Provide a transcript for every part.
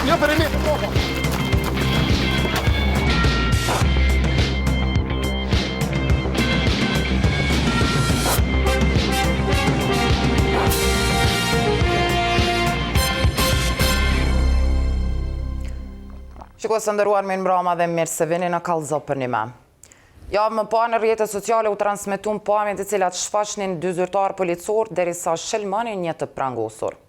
një për e një për topa. Shiko së ndëruar me në mbrama dhe mirë se vini në kallëzo për një me. Javë më pa në rrjetet sociale u transmitun pamjet të cilat shfaqnin dy zyrtar policor derisa shkelmonin një të prangosur.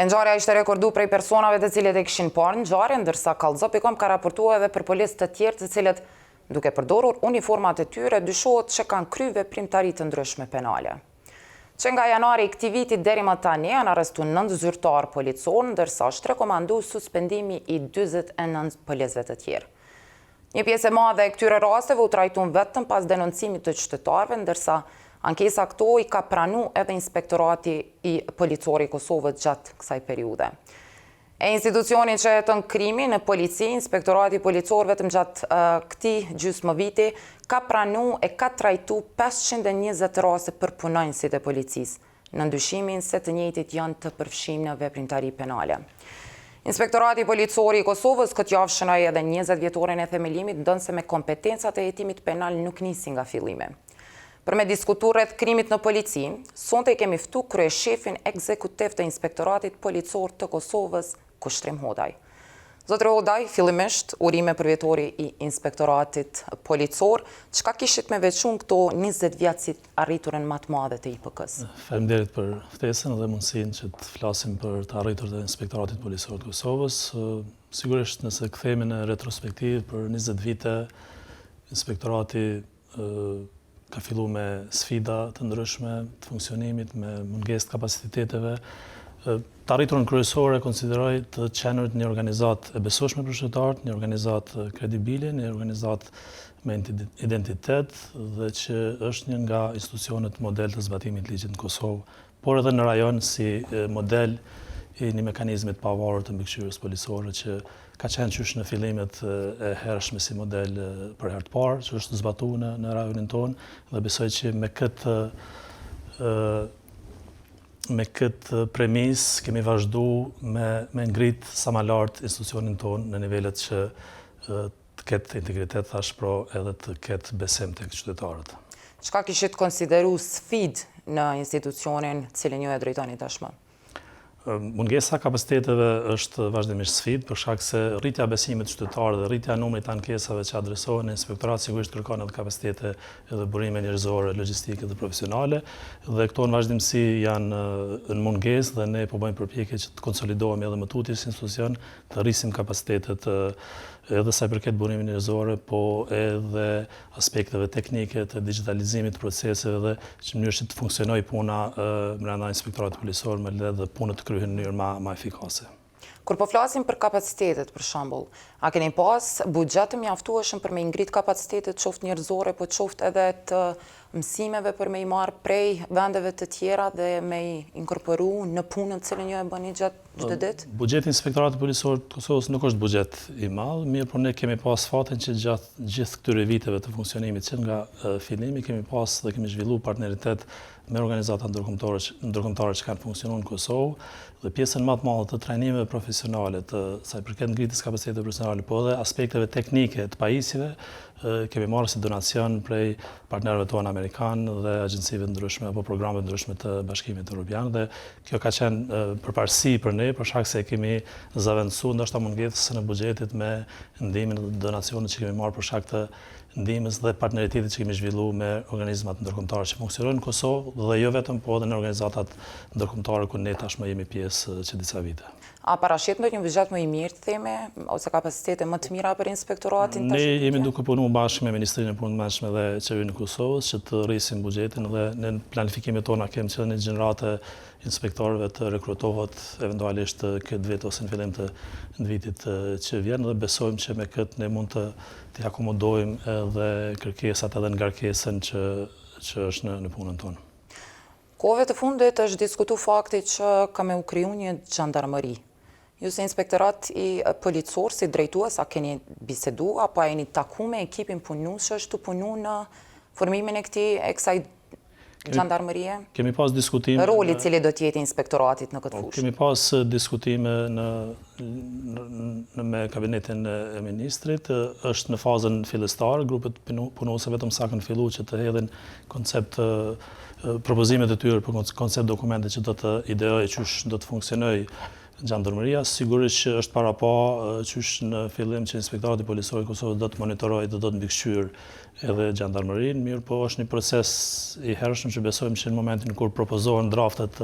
Ngjarja ishte rekordu prej personave të cilët e kishin parë ngjarjen, ndërsa kallëzo.com ka raportuar edhe për policë të tjerë të cilët duke përdorur uniformat e tyre dyshohet që kanë kryer veprimtari të ndryshme penale. Që nga janari i këtij viti deri më tani janë arrestuar 9 zyrtar policor, ndërsa është rekomanduar suspendimi i 49 policëve të tjerë. Një pjesë e madhe e këtyre rasteve u trajtuan vetëm pas denoncimit të qytetarëve, ndërsa ankesa këto i ka pranuar edhe Inspektorati i Policorit i Kosovës gjatë kësaj periudhe. E institucioni që heton krimi në polici, Inspektorati Policor vetëm gjatë këtij gjysmë viti ka pranuar e ka trajtuar 520 raste për punonjësit e policisë, në ndyshimin se të njëjtit janë të përfshirë në veprimtari penale. Inspektorati Policori i Kosovës këtë javë shënoi edhe 20 vjetoren e themelimit, ndonse me kompetencat e hetimit penal nuk nisi nga fillimi. Për me diskutuar rreth krimit në polici, sonte kemi ftuar kryeshefin ekzekutiv të Inspektoratit Policor të Kosovës, Kushtrim Hodaj. Zotre Hodaj, fillimisht urime për vjetori i Inspektoratit Policor, çka kishit me veçuar këto 20 vjet si arriturën më të madhe të IPK-s? Faleminderit për ftesën dhe mundësinë që të flasim për të arritur të Inspektoratit Policor të Kosovës. Sigurisht nëse kthehemi në retrospektivë për 20 vite, Inspektorati ka filluar me sfida të ndryshme të funksionimit, me mungesë të kapaciteteve. Të arriturën kryesore konsideroj të qenërit një organizat e besueshme për qytetarët, një organizat kredibile, një organizat me identitet dhe që është një nga institucionet model të zbatimit ligjit në Kosovë, por edhe në rajon si model i një mekanizmit të pavarur të mbikëqyrjes policore që ka qenë qysh në fillimet e hershme si model për herë të parë, që është zbatuar në rajonin tonë dhe besoj që me këtë premis kemi vazhdu me ngrit sa më lart institucionin tonë në nivelet që të ketë integritet, thash, pro edhe të ketë besim tek qytetarët. Çka kishit konsideru sfidë në institucionin cilin ju e drejtoni tashmë? Mungesa kapacitetetve është vazhdimisht sfidë, për shkak se rritja e besimit të qytetarëve dhe rritja e numrit të ankesave që adresohen në inspektorat sigurisht kërkon edhe kapacitete edhe burime njerëzore, logjistike dhe profesionale, dhe këto në vazhdimsi janë në mungesë dhe ne po bëjmë përpjekje që të konsolidohemi edhe më tutje si institucion, të rrisim kapacitetet edhe sa i përket burimit njerëzore, po edhe aspekteve teknike të digitalizimit të proceseve dhe që mënyrë që të funksionojë puna brenda Inspektoratit Policor me lidhje dhe punët të kryhen në mënyrë më efikase. Kur po flasim për kapacitetet, për shembull, a keni pas buxhet të mjaftueshëm për me ngrit kapacitetet qoftë njerëzore, po qoftë edhe të mësimeve për me i marrë prej vendeve të tjera dhe me i inkorporu në punën cilën ju e bëni gjatë çdo ditë? Buxheti i Inspektoratit Policor të Kosovës nuk është buxhet i madh, mirë por ne kemi pas fatin që gjatë gjithë këtyre viteve të funksionimit që nga fillimi kemi pas dhe kemi zhvilluar partneritet me organizata ndërkombëtare që kanë funksionuar në Kosovë dhe pjesën më të madhe të trajnimeve profesionale të sa i përket ngritjes kapaciteteve profesionale, po edhe aspekteve teknike të pajisjeve kemi marrë si donacion prej partnerëve tonë amerikanë dhe agjencive ndryshme apo programe ndryshme të Bashkimit Evropian dhe kjo ka qenë përparësi për ne për shkak se kemi zaventësuar ndoshta mungesën e buxhetit me ndihmën dhe donacionet që kemi marrë për shkak të ndihmës dhe partneritetit që kemi zhvilluar me organizmat ndërkombëtare që funksionojnë në Kosovë dhe jo vetëm po edhe në organizatat ndërkombëtare ku ne tashmë jemi pjesë që disa vite. A parashit ndonjë buxhet më i mirë të themi ose kapacitete më të mira për inspektoratin tash? Ne jemi duke punuar bashkë me Ministrinë e Punëve të Brendshme dhe Qeverinë e Kosovës që të rrisim buxhetin dhe në planifikimet tona kemi që një gjenerate inspektorëve të rekrutohet eventualisht këtë vit ose në fillim të vitit që vjen dhe besojmë që me këtë ne mund të akomodojmë edhe kërkesat edhe ngarkesën që është në punën tonë. Kohëve të fundit është diskutuar fakti që ka me u kriju një xhandarmëri. Ju si inspektorat i policor, si drejtues, a keni bisedu, apo a jeni taku me ekipin punueshës të punu në formimin e kësaj Gjandarmërie? Kemi pas diskutime... Roli cili do t'jeti inspektoratit në këtë fushë? Kemi pas diskutime me kabinetin e ministrit, është në fazën fillestare, grupet punose vetëm sa kanë fillu që të hedhin koncept propozimet e tyre për koncept dokumente që do të ideoj qysh do të funksionoj Gjandarmëria. Sigurisht që është para pa qysh në fillim që Inspektorati Policor i Kosovës do të monitoroj dhe do të mbikëqyr edhe Gjandarmërinë, mirë po është një proces i hershëm që besojmë që në momentin kur propozohen draftet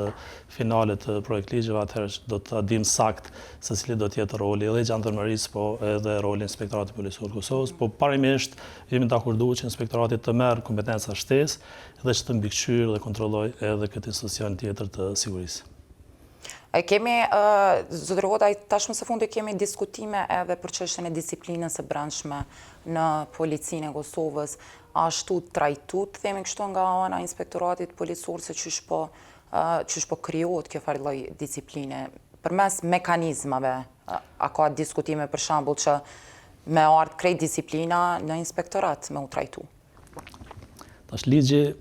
finale të projekt ligjeve, atëherë do të dim sakt se cili do të jetë roli edhe Gjandarmërisë, po edhe roli Inspektoratit Policor të Kosovës, po parimisht jemi të akorduar që Inspektorati të merr kompetenca shtesë dhe që të mbikëqyr dhe kontrolloj edhe këtë institucion tjetër të sigurisë. Kemi, zotër Hodaj, tashmë së fundi kemi diskutime edhe për çështjen e disiplinës së brendshme në policinë e Kosovës. Ashtu trajtut, themi kështu nga ana Inspektoratit Policor se qysh po krijohet kjo farë lloj disipline përmes mekanizmave. A ka diskutime për shembull që me ardh krejt disiplina në inspektorat me u trajtu? Tash ligji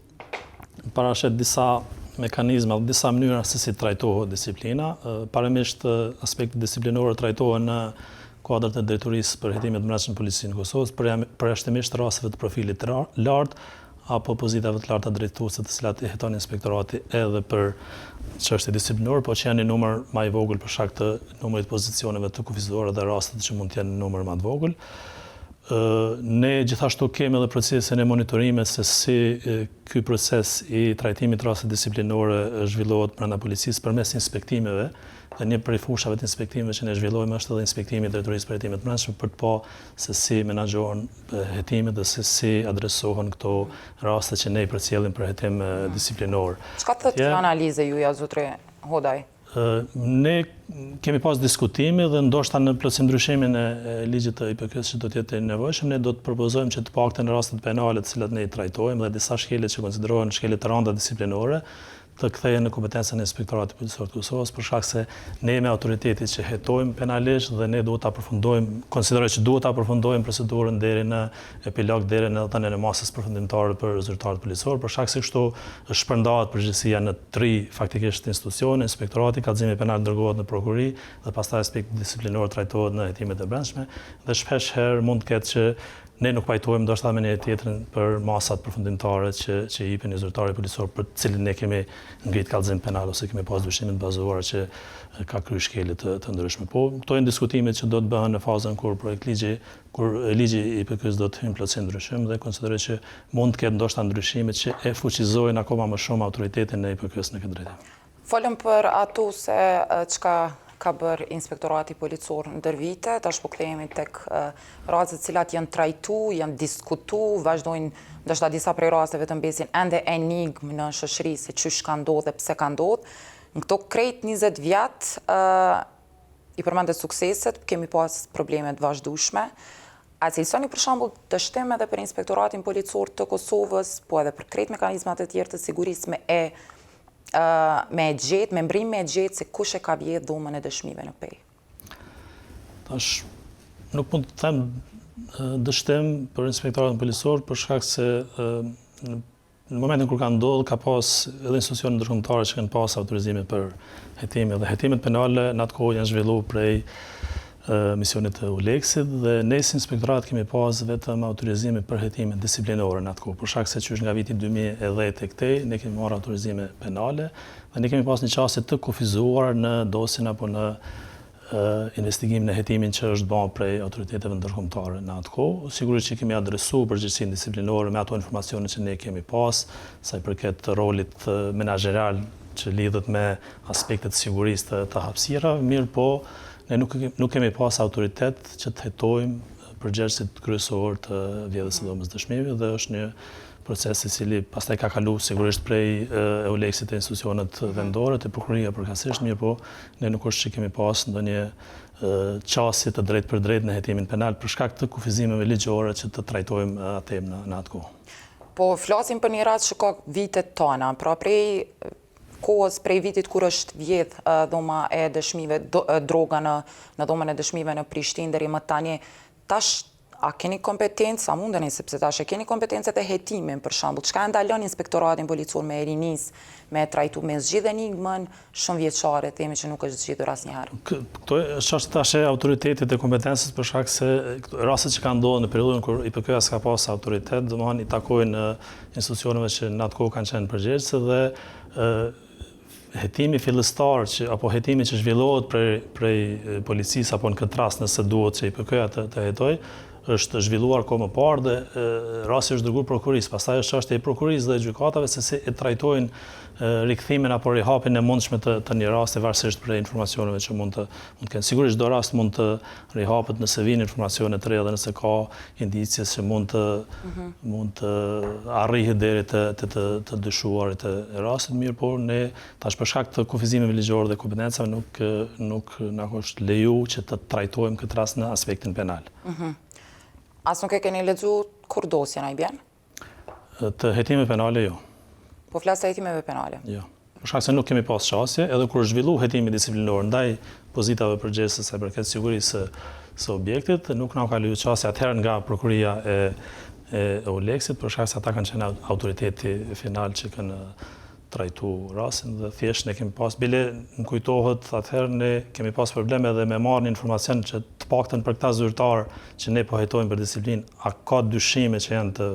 parashet disa mekanizma dhe disa mënyra se si trajtohet disiplina. Parimisht aspekti disiplinor trajtohen në kuadrat e drejtorisë për hetimet brendshme në policinë e Kosovës, përjashtimisht rasteve të profilit lartë apo pozitave të larta drejtuese të cilat i heton inspektorati edhe për çështje disiplinore, po që janë një numër më i vogël për shkak të numrit pozicioneve të kufizuara dhe rastet që mund të jenë numër më të vogël. Ne gjithashtu kemi edhe procesin e monitorimit se si ky proces i trajtimit raste disiplinore zhvillohet brenda policisë përmes inspektimeve, dhe një prej fushave të inspektimeve që ne zhvillojmë është edhe inspektimi i drejtorisë për hetimet brendshme për të pa se si menaxhohen hetimet dhe se si adresohen këto raste që ne i përcjellim për hetim disiplinor. Çka thotë analiza juja, zotri Hodaj? Ne kemi pas diskutime dhe ndoshta në plotësim ndryshimin e ligjit të IPK-s që do të jetë i nevojshëm, ne do të propozojmë që të paktën rastet penale të cilat ne i trajtojmë dhe disa shkelje që konsiderohen shkelje të rënda disiplinore të kthehen në kompetencën e Inspektoratit Policor të Kosovës, për shkak se ne jemi autoritetit që hetojmë penalisht dhe ne duhet ta aprofundojmë, konsideroj që duhet ta aprofundojmë procedurën deri në epilog, deri në dhënien e masës përfundimtare për zyrtarët policor, për shkak se kështu shpërndahet përgjegjësia në 3 faktikisht institucione. Inspektorati Kallëzimi Penal dërgohet në prokurori dhe pastaj aspekti disiplinor trajtohet në hetimet e brendshme dhe shpesh herë mund të ketë që ne nuk pajtojmë ndoshta me një tjetrin për masat përfundimtare që i jepin zyrtari policor për të cilin ne kemi ngrit kallëzim penal ose kemi pas dyshime të bazuara që ka kryer shkelje të ndryshme. Po këto janë diskutimet që do të bëhen në fazën kur ligji i IPK-s do të hyjë në plotësim ndryshim dhe konsideroj që mund të ketë ndoshta ndryshime që e fuqizojnë akoma më shumë autoritetin e IPK-s në këtë drejtim. Folëm për ato se çka ka bërë Inspektorati Policor ndër vite, tash po kthehemi tek rastet cilat janë trajtu, janë diskutu, vazhdojnë ndoshta disa prej rasteve të mbesin ende enigmë në shoqëri se çysh ka ndodhur dhe pse ka ndodhur. Në këto krejt 20 vjet i përmendet sukseset, kemi pas probleme të vazhdueshme. A cilësoni për shembull dështim edhe për Inspektoratin Policor të Kosovës, po edhe për krejt mekanizmat e tjerë të sigurisë me mbrim me gjetë se kush e ka vjedhur dhomën e dëshmive në pej? Tash, nuk mund të them dështim për Inspektoratin Policor për shkak se në momentin kur ka ndodhur ka pas edhe institucione ndërkombëtare që kanë pas autorizime për hetime dhe hetimet penale në atë kohë janë zhvilluar prej misionit të ULEX-it dhe ne si inspektorat kemi pas vetëm autorizime për hetime disiplinore në atë kohë, për shkak se që është nga viti 2010 e këtej, ne kemi marrë autorizime penale dhe ne kemi pas një çështje të kufizuar në dosjen apo në investigimin e hetimin që është bërë prej autoriteteve ndërkombëtare në atë kohë. Sigurisht që kemi adresuar përgjegjësinë disiplinore me ato informacione që ne kemi pas, sa i përket rolit menaxheral që lidhet me aspektet të sigurisë të hapësirave, mirë po ne nuk kemi pas autoritet që të hetojmë përgjegjësit kryesor të vjedhjes së dhomës dëshmive dhe është një proces i cili pastaj ka kaluar sigurisht prej EULEX-it e institucionet vendore të prokuroria përkatësisht, mirë po ne nuk është që kemi pas ndonjë qasje të drejtë për drejtë në hetimin penal për shkak të kufizimeve ligjore që të trajtojmë atë në atë kohë. Po flasim për një rast që ka vitet tona, pra prej kohës prej vitit kur është vjedh dhoma e dëshmive, droga në dhomën e dëshmive në Prishtinë deri më tani, tash a keni kompetencë, a mundeni, sepse tash e keni kompetencët e hetimin, për shembull, çka e ndalon inspektoratin policor me e rinis, me trajtu me zgjidhje enigmën shumë vjeçare, themi që nuk është zgjidhur asnjëherë. Këto është tash autoritetit e kompetencës për shkak se rastet që kanë ndodhur në periudhën kur IPK-ja s'ka pas autoritet, domethënë i takojnë institucioneve që në atë kohë kanë qenë përgjegjëse dhe hetimi fillestar apo hetimi që zhvillohet prej policisë apo në këtë rast nëse duhet që IPK-ja të hetoj, është zhvilluar kohë më parë dhe rasti është dërguar prokurisë. Pastaj është çështja e prokurisë dhe gjykatave se si e trajtojnë rikthimin apo rihapjen e mundshme të një rasti varësisht prej informacioneve që mund të kenë. Sigurisht çdo rast mund të rihapet nëse vijnë informacione të reja dhe nëse ka indicie që mund të arrihet deri të dyshuarit e rastit, mirë, por ne tash për shkak të kufizimeve ligjore dhe kompetencave nuk na është leju që të trajtojmë këtë rast në aspektin penal. As nuk e keni lexuar kur dosja na i bjen? Të hetime penale, jo. Po flas të hetimeve penale? Jo. Për shkak se nuk kemi pas qasje, edhe kur zhvillu hetimi disiplinor ndaj pozitave përgjegjëse sa i përket sigurisë së objektit, nuk na ka lejuar qasje atëherë nga prokuria e Oleksit, për shkak se ata kanë qenë autoriteti final që kanë trajtu rastin dhe thjesht ne kemi pas, bile më kujtohet atëherë ne kemi pas probleme edhe me marrë një informacion që të paktën për këta zyrtar që ne po hetojmë për disiplinë, a ka dyshime që janë të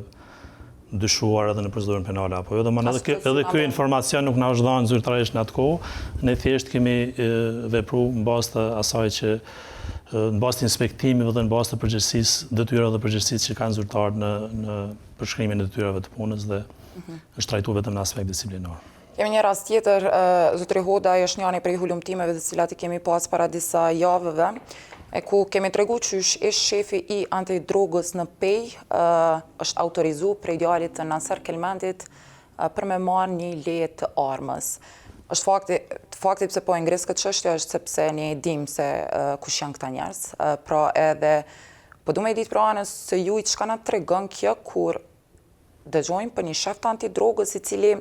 dyshuar edhe në procedurën penale apo jo, domethënë edhe ky informacion nuk na është dhënë zyrtarisht në atë kohë, ne thjesht kemi vepruar në bazë të asaj që në bazë të inspektimeve dhe në bazë të përgjegjësisë, detyrave dhe përgjegjësisë që kanë zyrtarët në përshkrimin e detyrave të punës dhe është trajtuar vetëm në aspekt disiplinor. Kemi një rast tjetër, zotëri Hoda është njëri prej hulumtimeve të cilat i kemi pas para disa javëve, e ku kemi tregu qysh ish shefi i antidrogës në Pej është autorizuar prej djalit të Naser Kelmendit për me marrë një leje të armës. Është fakti pse po e ngres këtë çështje është sepse ne e dim se kush janë këta njerëz. Pra edhe po du me ditë pra anës se ju i çka na tregon kjo kur dëgjojmë për një shef të antidrogës i cili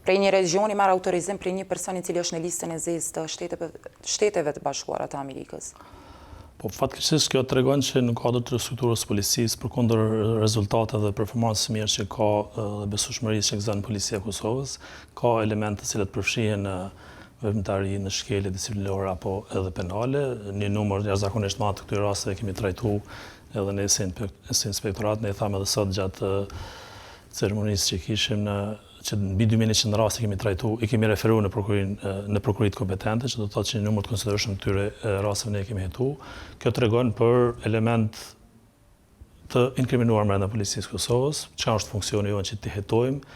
prej një regioni marrë autorizim prej një person i cili është në listën e zezë të Shteteve të Bashkuara të Amerikës. Po fatkeqësisht kjo tregon që në kuadër të strukturës së policisë, përkundër rezultateve dhe performancës mirë që ka dhe besueshmërisë që gëzon Policia e Kosovës, ka elemente të cilat përfshihen në veprimtari në shkelje disiplinore apo edhe penale. Një numër jashtëzakonisht madh të këtyre rasteve kemi trajtuar edhe ne si inspektorat, ne i thamë edhe sot gjatë ceremonisë që kishim që mbi 2100 raste kemi trajtuar, i kemi referuar në prokurit kompetente, që do të thotë që një numër të konsiderueshëm të këtyre rasteve ne kemi hetuar. Kjo tregon për element të inkriminuar brenda Policisë së Kosovës, çka është funksioni jonë që t'i hetojmë,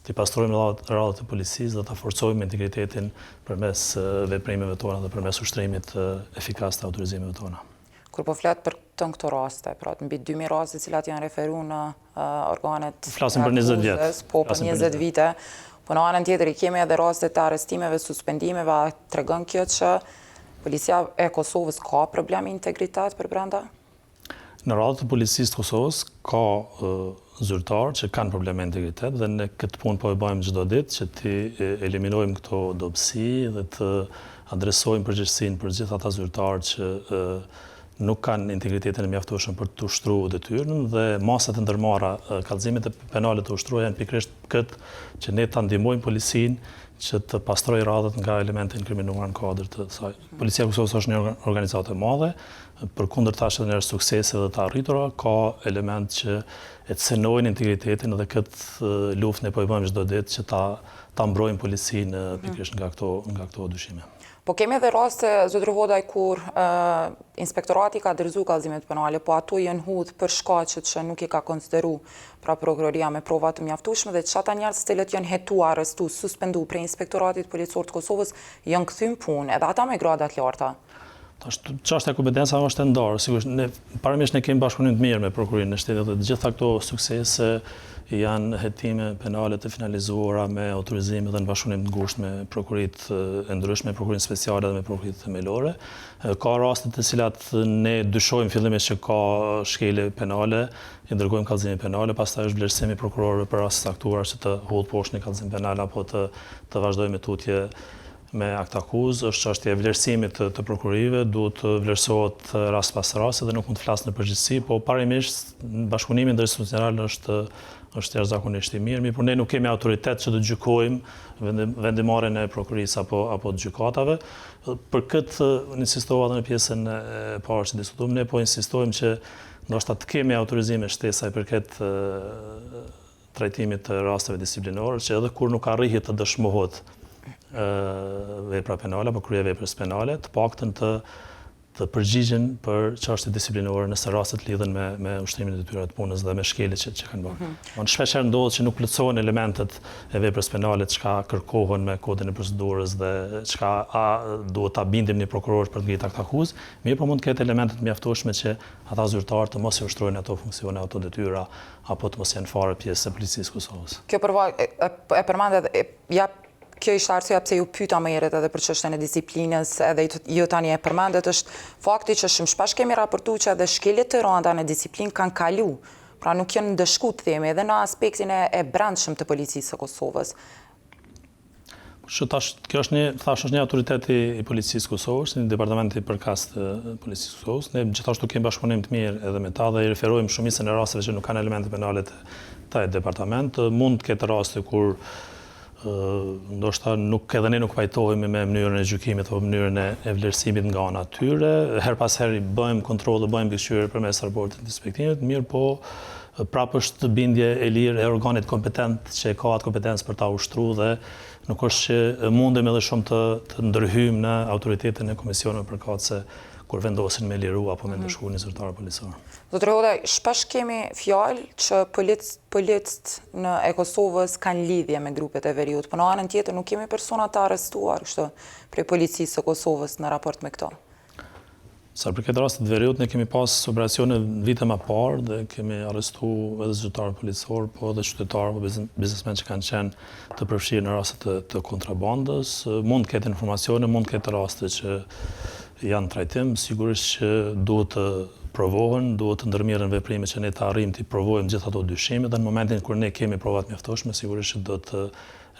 t'i pastrojmë radhët e policisë dhe t'a forcojmë integritetin përmes veprimeve tona dhe përmes ushtrimit efikas të autorizimeve tona. Kur po flet për këto raste, pra mbi 2000 raste cilat janë referuar në organet flasim për 20 vjet. Po për 20 vite. Po në anën tjetër i kemi edhe raste të arrestimeve, suspendimeve, a tregon kjo që Policia e Kosovës ka problem integritet për brenda? Në radhët të Policisë të Kosovës ka zyrtarë që kanë probleme integritet dhe ne këtë punë po e bëjmë çdo ditë që ti eliminojmë këto dobësi dhe të adresojmë përgjegjësinë për gjithë ata zyrtarë që nuk kanë integritetin e mjaftueshëm për të ushtruar detyrën dhe masat e ndërmarra, kallëzimet e penale të ushtruara janë pikërisht këtë që ne ta ndihmojmë policinë që të pastrojë radhët nga elemente inkriminuar në kuadër të saj. Policia e Kosovës është një organizatë e madhe, përkundër tash edhe në suksese dhe të arritura, ka element që e cënojnë integritetin dhe këtë luftë ne po e bëjmë çdo ditë që ta mbrojmë policinë pikërisht nga këto dyshime. Po kemi edhe raste, zotëri Hodaj, kur inspektorati ka dorëzuar kallëzimet penale, po ato janë hudhë për shkaqet që nuk i ka konsideru pra prokuroria me prova të mjaftueshme dhe çata njerëz të cilët janë hetuar, arrestuar, suspenduar prej inspektoratit policor të Kosovës janë kthyer punë, edhe ata me grada të larta. Çështja e kompetencave është e ndarë. Sigurisht, parimisht ne kemi bashkëpunim të mirë me Prokurinë e Shtetit dhe të gjitha këto suksese janë hetime penale të finalizuara me autorizime dhe në bashkëpunim të ngushtë me prokuritë e ndryshme, me prokurinë speciale dhe me prokuritë themelore. Ka raste të cilat ne dyshojmë fillimisht që ka shkelje penale, i dërgojmë kallëzime penale, pastaj është vlerësimi prokurorëve për raste të caktuara që të hodh poshtë një kallëzim penal apo të vazhdojë me tutje me akt akuz, është çështja e vlerësimit të prokurorive, duhet të vlerësohet rast pas rasti dhe nuk mund të flas në përgjithësi, po parimisht bashkëpunimi ndërmjet institucional është jashtëzakonisht i mirë, por ne nuk kemi autoritet që të gjykojmë vendimarrjen e prokurisë apo të gjykatave. Për këtë insistova edhe në pjesën e parë që diskutuam, ne po insistojmë që ndoshta të kemi autorizime shtesa i përket trajtimit të rasteve disiplinore, që edhe kur nuk arrihet të dëshmohet vepra penale apo krye veprës penale, të paktën të përgjigjen për çështje disiplinore nëse rastet lidhen me ushtrimin e detyrave të punës dhe me shkeljet që kanë bërë. Shpeshherë ndodhet që nuk plotësohen elementet e veprës penale çka kërkohen me kodin e procedurës dhe çka duhet ta bindim një prokuror për të ngritur akt akuzë, mirë po mund të ketë elemente të mjaftueshme që ata zyrtarë të mos i ushtrojnë ato funksione, ato detyra apo të mos janë fare pjesë e policisë kusovës. Kjo e përmendet Kjo ishte arsyeja pse ju pyeta më herët edhe për çështjen e disiplinës, edhe ju tani e përmendet, është fakti që shumë shpesh kemi raportuar që edhe shkeljet të rënda në disiplinë kanë kalu, pra nuk janë ndëshku të themi, edhe në aspektin e brendshëm të policisë së Kosovës. Kjo është një autoritet i policisë Kosovës, një departament i përkast të policisë Kosovës. Ne gjithashtu kemi bashkëpunim të mirë edhe me ta dhe i referojmë shumicën e rasteve që nuk kanë elemente penale të departament. Mund të ketë raste kur ndoshta edhe ne nuk pajtohemi me mënyrën e gjykimit apo mënyrën e vlerësimit nga ana e tyre. Her pas heri bëjmë kontrolle, bëjmë mbikëqyrje përmes raportit të inspektimit, mirë po prapë është bindje e lirë e organit kompetent që ka atë kompetencë për ta ushtruar dhe nuk është që mundemi edhe shumë të ndërhyjmë në autoritetin e komisioneve përkatëse kur vendosin me liru apo me ndëshku një zyrtar policor. Zotëri Hodaj, shpesh kemi fjalë që policët e Kosovës kanë lidhje me grupet e veriut, por në anën tjetër nuk kemi persona të arrestuar prej policisë së Kosovës në raport me këto. Sa për këtë rastet veriut, ne kemi pas operacione vite më parë dhe kemi arrestuar edhe zyrtar policor, po edhe qytetarë apo biznesmen që kanë qenë të përfshirë në raste të kontrabandës. Mund të ketë informacione, mund të ketë raste që janë trajtim, sigurisht që duhet të provohen, duhet të ndërmirën veprime që ne të arrijmë të provojmë gjithë ato dyshime dhe në momentin kur ne kemi provat mjaftueshme, sigurisht që do të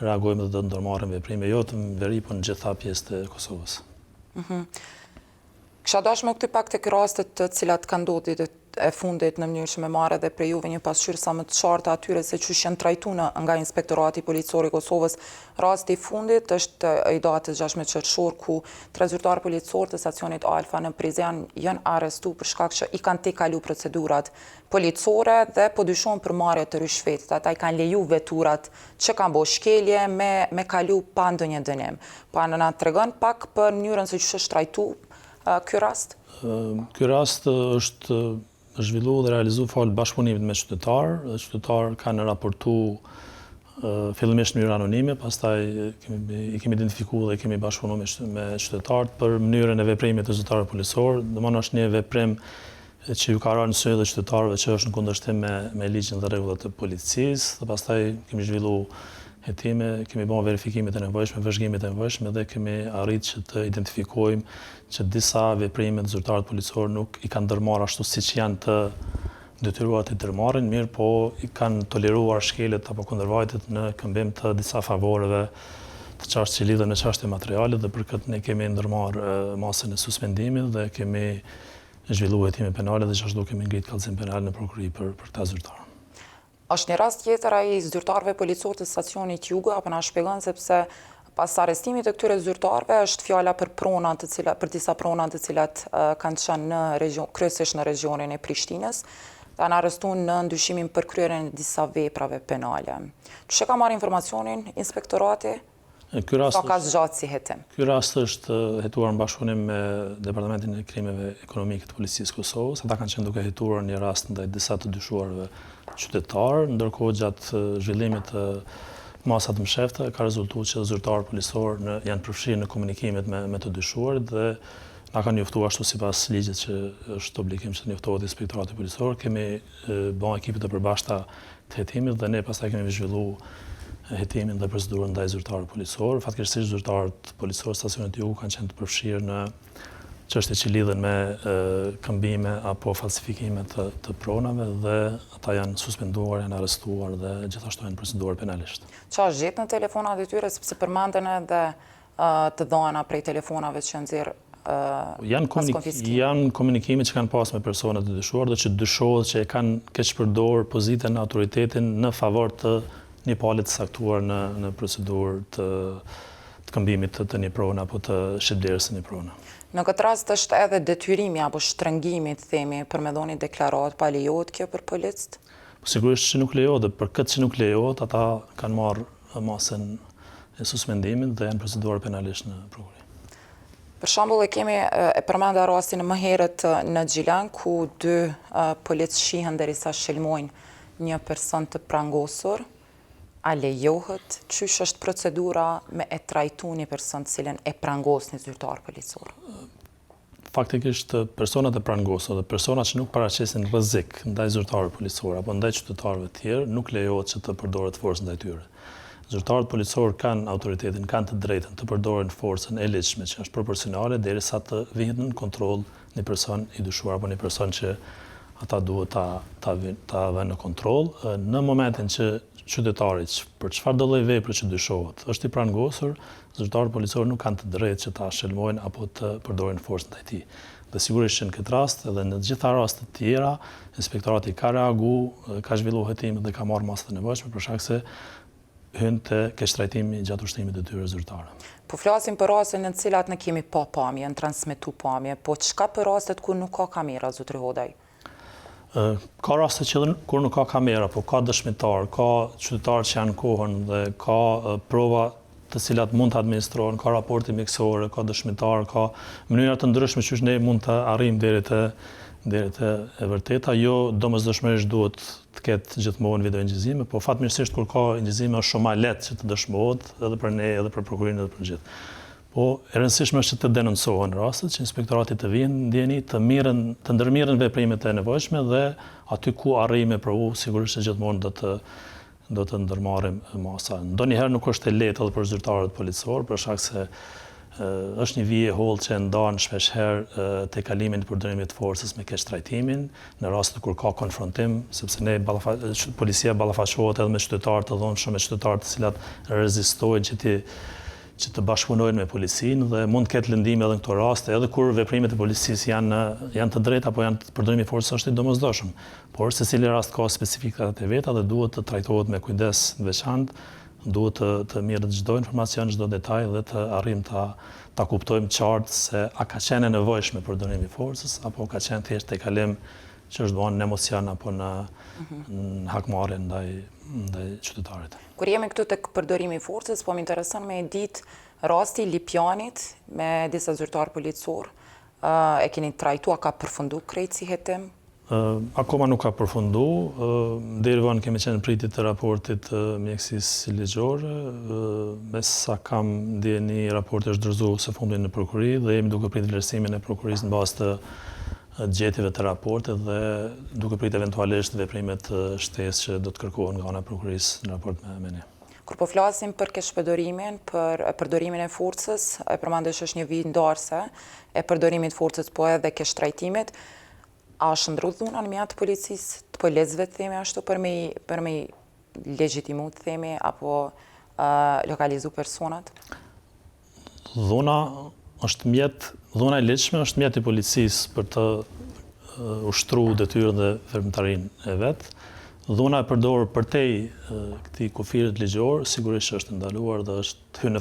reagojmë dhe do të ndërmarrim veprime jo të veri, por në gjitha pjesët e Kosovës. Kisha dashur me këty pak tek rastet të cilat kanë ndodhur e fundit në mënyrë që me marrë edhe prej juve një pasqyrë sa më të qartë atyre se çush janë trajtuar nga Inspektorati Policor i Kosovës. Rasti i fundit është i datës 16 qershor ku 3 zyrtarë policor të stacionit Alfa në Prizren janë arrestuar për shkak që i kanë tejkalu procedurat policore dhe po dyshohen për marrje të rishvetit. Ata i kanë leju veturat që kanë bërë shkelje me kalu pa ndonjë dënim. Pa na tregon pak për mënyrën se ç'është trajtuar ky rast? Ky rast është zhvilluar dhe realizuar falë bashkëpunimit me qytetarë. Qytetarë kanë raportuar fillimisht në mënyrë anonime, pastaj i kemi identifikuar dhe kemi bashkëpunuar me qytetarët për mënyrën e veprimit të zyrtarëve policor. Domthonë është një veprim që ju ka rënë në sy dhe qytetarëve që është në kundërshtim me ligjin dhe rregullat e policisë, dhe pastaj kemi zhvilluar hetime, kemi bërë verifikimet e nevojshme, vëzhgimet e nevojshme dhe kemi arritur që të identifikojmë që disa veprime të zyrtarët policor nuk i kanë ndërmarrë ashtu siç janë të detyruar të ndërmarrin, mirë po i kanë toleruar shkeljet apo kundërvajtjet në këmbim të disa favoreve të çështje që lidhen me çështje materiale dhe për këtë ne kemi ndërmarrë masën e suspendimit dhe kemi zhvilluar hetime penale dhe gjithashtu kemi ngritur kallëzim penal në prokurori për këta zyrtarë. Është një rast tjetër ai zyrtarëve policor të stacionit Jugo, apo na shpjegon sepse pas arrestimit të këtyre zyrtarëve është fjala për disa prona të cilat kanë qenë në region, kryesisht në regionin e Prishtinës, kanë arrestuar në ndyshimin për kryerjen e disa veprave penale. Ç'e ka marrë informacionin inspektorati? Sa ka zgjatë si hetim? Ky rast është hetuar në bashkëpunim me Departamentin e Krimeve Ekonomike të Policisë Kosovës. Ata kanë qenë duke hetuar një rast ndaj disa të dyshuarve qytetarë, ndërkohë gjatë zhvillimit të masat mshefte ka rezultuar që zyrtarë policor janë përfshirë në komunikimet me të dyshuarit dhe na kanë njoftuar ashtu sipas ligjit që është obligim që të njoftohet Inspektorati Policor. Kemi bërë ekipet e përbashkëta të hetimit dhe ne pastaj kemi zhvilluar hetimin dhe procedurën ndaj zyrtarëve policor. Fatkeqësisht zyrtarët policor stacionit Jugo kanë qenë të përfshirë në çështje që lidhen me këmbime apo falsifikime të pronave dhe ata janë suspenduar, janë arrestuar dhe gjithashtu janë proceduar penalisht. Çfarë gjet në telefonat e tyre sepse përmenden edhe të dhëna prej telefonave që nxjerr pas konfiskimit? Janë komunikime që kanë pas me personat të dyshuar dhe që dyshohet që e kanë keq përdorur pozitën në autoritetin në favor të një palit të saktuar në procedurë të këmbimit të një prona apo të shitblerjes së një prona. Në këtë rast është edhe detyrimi apo shtrëngimi, themi, për me dhënë deklarat, pa lejohet kjo për policët? Sigurisht që nuk lejohet, dhe për këtë që nuk lejohet, ata kanë marrë masën e suspendimit dhe janë proceduar penalisht në prokuri. Për shembull, e përmenda rastin më herët në Gjilan, ku 2 policë shihen derisa shëlmojnë një person të prangosur. A lejohet? Qysh është procedura me e trajtu një person të cilën e prangos një zyrtar policor? Faktikisht, personat e prangosur dhe personat që nuk paraqesin rrezik ndaj zyrtarëve policor apo ndaj qytetarëve të tjerë, nuk lejohet që të përdoret forcë ndaj tyre. Zyrtarët policor kanë autoritetin, kanë të drejtën të përdoren forcën e ligjshme që është proporcionale derisa të vihet në kontroll një person i dyshuar apo një person që ata duhet ta vënë në kontroll. Në momentin që qytetarit për çfarëdo lloj vepre që dyshohet është i prangosur, zyrtarët policor nuk kanë të drejtë që ta shëlmojnë apo të përdorin forcë ndaj tij. Dhe sigurisht që në këtë rast edhe në të gjitha rastet të tjera, inspektorati ka reaguar, ka zhvilluar hetim dhe ka marrë masat e nevojshme për shkak se hyn te keqtrajtimi gjatë ushtimit të tyre zyrtare. Po flasim për raste në të cilat ne kemi pa pamje, në transmetu pamje, po çka për rastet ku nuk ka kamera, zotri Hodaj? Ka raste që kur nuk ka kamera, po ka dëshmitar, ka qytetarë që janë kohën dhe ka prova të cilat mund të administrohen, ka raporti mjekësore, ka dëshmitar, ka mënyra të ndryshme që ne mund të arrijmë deri te e vërteta. Jo domosdoshmërisht duhet të ketë gjithmonë video ingjizime, po fatmirësisht kur ka ingjizime është shumë më lehtë që të dëshmohet edhe për ne, edhe për prokurorinë, edhe për gjithë. Po e rëndësishme është që të denoncohen rastet, që inspektorati të vinë ndjeni, të ndërmirën veprimet e nevojshme dhe aty ku arrijmë provu, sigurisht që gjithmonë do të ndërmarrim masa. Ndonjëherë nuk është e lehtë edhe për zyrtarët policor, për shkak se është një vije hollë që ndan shpeshherë te kalimi i përdorimit të forcës me keqtrajtimin, në rastet kur ka konfrontim, sepse policia ballafaqohet edhe me qytetarë të dhunshëm, me qytetarë të cilat rezistojnë që të bashkëpunojnë me policinë dhe mund të ketë lëndime edhe në këto raste, edhe kur veprimet e policisë janë të drejta apo janë përdorimi i forcës është i domosdoshëm. Por secili rast ka specifikat e veta dhe duhet të trajtohet me kujdes të veçantë, duhet të mirët çdo informacion, çdo detaj dhe të arrijmë ta kuptojmë qartë se a ka qenë e nevojshme përdorimi i forcës apo ka qenë thjesht te kalim që është bën në emocion apo në hakmarrje ndaj qytetarit. Kur jemi këtu tek përdorimi i forcës, po më intereson me ditë rasti i Lipjanit me disa zyrtar policor. E keni trajtuar, ka përfundu krejt si hetim? Akoma nuk ka përfundu. Deri vonë kemi qenë pritje të raportit mjekësisë ligjore. Me sa kam ndjeni, raporti është dorëzuar së fundi në prokuri dhe jemi duke pritur vlerësimin e prokurisë në bazë të gjetjeve të raportit dhe duke pritur eventualisht veprimet shtesë që do të kërkohen nga ana e prokurisë në raport me ne. Kur po flasim për keqpërdorimin, për përdorimin e forcës, e përmendesh është një vit ndarse e përdorimit të forcës, po edhe keqtrajtimit, a është ndrydh dhuna në mjatë të policisë, të policëve të themi ashtu për me legjitimu të themi apo lokalizu personat? Dhuna e ligjshme është mjet i policisë për të ushtruar detyrën dhe veprimtarinë e vet. Dhuna e përdorur përtej këtij kufirit ligjor sigurisht është ndaluar dhe është hyn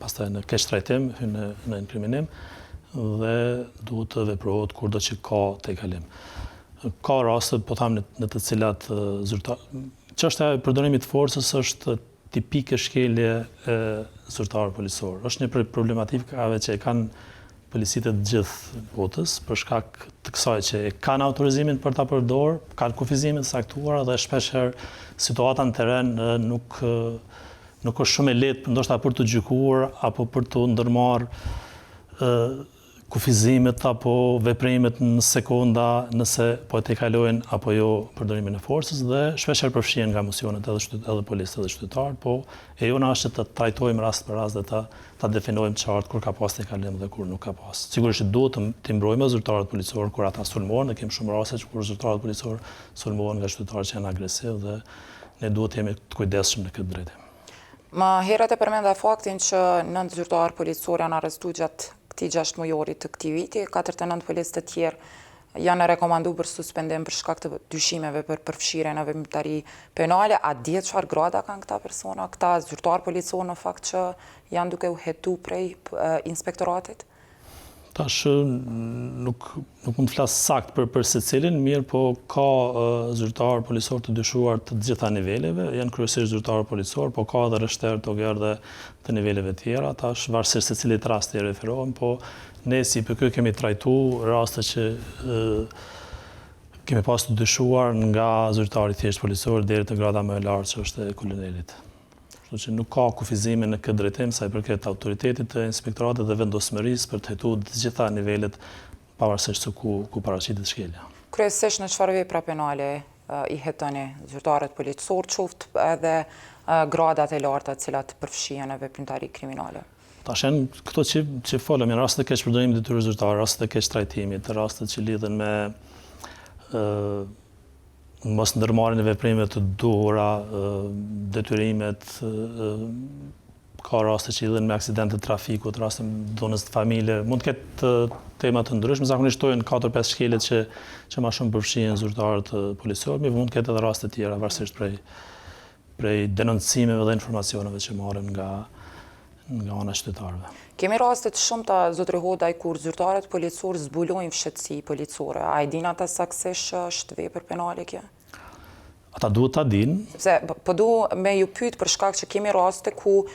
pastaj në keqtrajtim, hyn në inkriminim dhe duhet të veprohet kurdo që ka tejkalim. Ka raste, po them, në të cilat çështja e përdorimit të forcës është tipike shkelje e zyrtarëve policor. Është një problematikave që e kanë policitë të gjithë botës për shkak të kësaj që e kanë autorizimin për ta përdorur, kanë kufizimin të saktuara dhe shpeshherë situata në terren nuk është shumë e lehtë ndoshta për të gjykuar apo për të ndërmarrë kufizimet apo veprimet në sekonda nëse po e tejkalojnë apo jo përdorimin e forcës dhe shpeshherë përfshihen nga emocionet edhe policët edhe qytetarët, po e jona është të trajtojmë rast për rast dhe ta definojmë qartë kur ka pas tejkalim dhe kur nuk ka pas. Sigurisht duhet të mbrojmë zyrtarët policor kur ata sulmohen, ne kemi shumë raste që kur zyrtarët policor sulmohen nga qytetarët që janë agresiv dhe ne duhet të jemi të kujdesshëm në këtë drejtim. Më herët e përmenda faktin që 9 zyrtarë policorë janë arrestu gjatë këtij 6 mujorit të këtij viti, 49 policë të tjerë janë rekomandu për suspendim për shkak të dyshimeve për përfshirje në veprimtari penale. A dihet çfarë grada kanë këta persona, këta zyrtarë policorë në fakt që janë duke u hetu prej inspektoratit? Tash nuk mund të flas sakt për secilin, mirë po ka zyrtarë policor të dyshuar të gjitha niveleve, janë kryesisht zyrtarë policor, po ka edhe rështerë të gjerë dhe të niveleve tjera, tash varësisht se cilit rast i referohem, po ne si PK kemi trajtu raste që kemi pas të dyshuar nga zyrtari thjesht policor deri te grada më e lartë që është e kolonelit. Kështu që nuk ka kufizime në këtë drejtim sa i përket autoritetit të inspektoratit dhe vendosmërisë për të hetuar të gjitha nivelet pavarësisht se ku paraqitet shkelja. Kryesisht në çfarë vepra penale i hetoni zyrtarët policor, qoftë edhe gradat e larta të cilat përfshihen në veprimtari kriminale? Tash janë këto që folëm, janë rastet e keq përdorimit të detyrës zyrtare, rastet e keq trajtimit, rastet që lidhen me mos ndërmarrjen e veprimeve të duhura, detyrimet, ka raste që lidhen me aksidente të trafikut, raste me dhunës të familje, mund të ketë tema të ndryshme, zakonisht tojnë 4-5 shkelet që më shumë përfshihen zyrtarët policorë, mirë mund të ketë edhe raste tjera, varësisht prej denoncimeve dhe informacioneve që marrin nga ana qytetarëve. Kemi raste të shumta, zotri Hodaj, kur zyrtarët policorë zbulojnë fshehtësi policore. A e din ata saktësisht që është vepër penale kjo? Ata duhet ta dinë. Sepse po du me ju pyet për shkak që kemi raste ku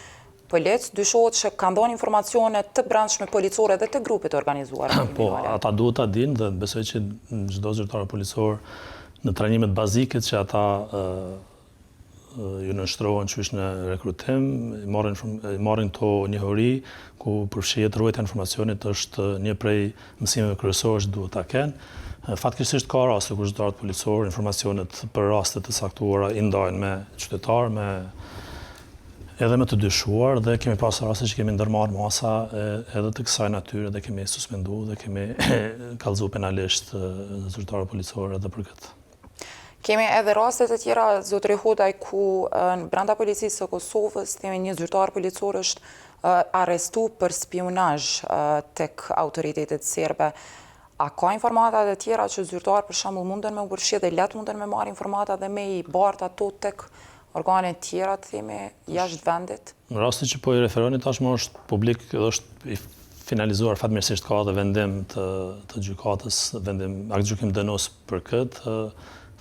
polic dyshohet që kanë dhënë informacione të brendshme policore dhe të grupit organizuar kriminale. Po, ata duhet ta dinë dhe besoj që çdo zyrtar policor në trajnimet bazike që ata ju nështrohen qysh në rekrutim, i marrin to njohuri, ku përfshihet ruajtja e informacionit është një prej mësimeve kryesore që duhet ta kenë. Fatkeqësisht ka raste kur zyrtarët policorë informacionet për raste të saktuara i ndajnë me qytetar, edhe me të dyshuar, dhe kemi pasur raste që kemi ndërmarrë masa edhe të kësaj natyre dhe kemi suspenduar dhe kemi kallëzuar penalisht zyrtarët policorë edhe për këtë. Kemi edhe rastet e tjera, zotri Hodaj, ku brenda policisë së Kosovës themi një zyrtar policor është arrestu për spionazh tek autoritetet serbe. A ka informata të tjera që zyrtar për shembull munden me u përfshi dhe let munden me marrë informata dhe me i bart ato tek organet tjera, të themi, jashtë vendit? Në rastin që po i referoni tashmë është publik dhe është i finalizuar, fatmirësisht ka dhe vendim të gjykatës, aktgjykim dënos për këtë.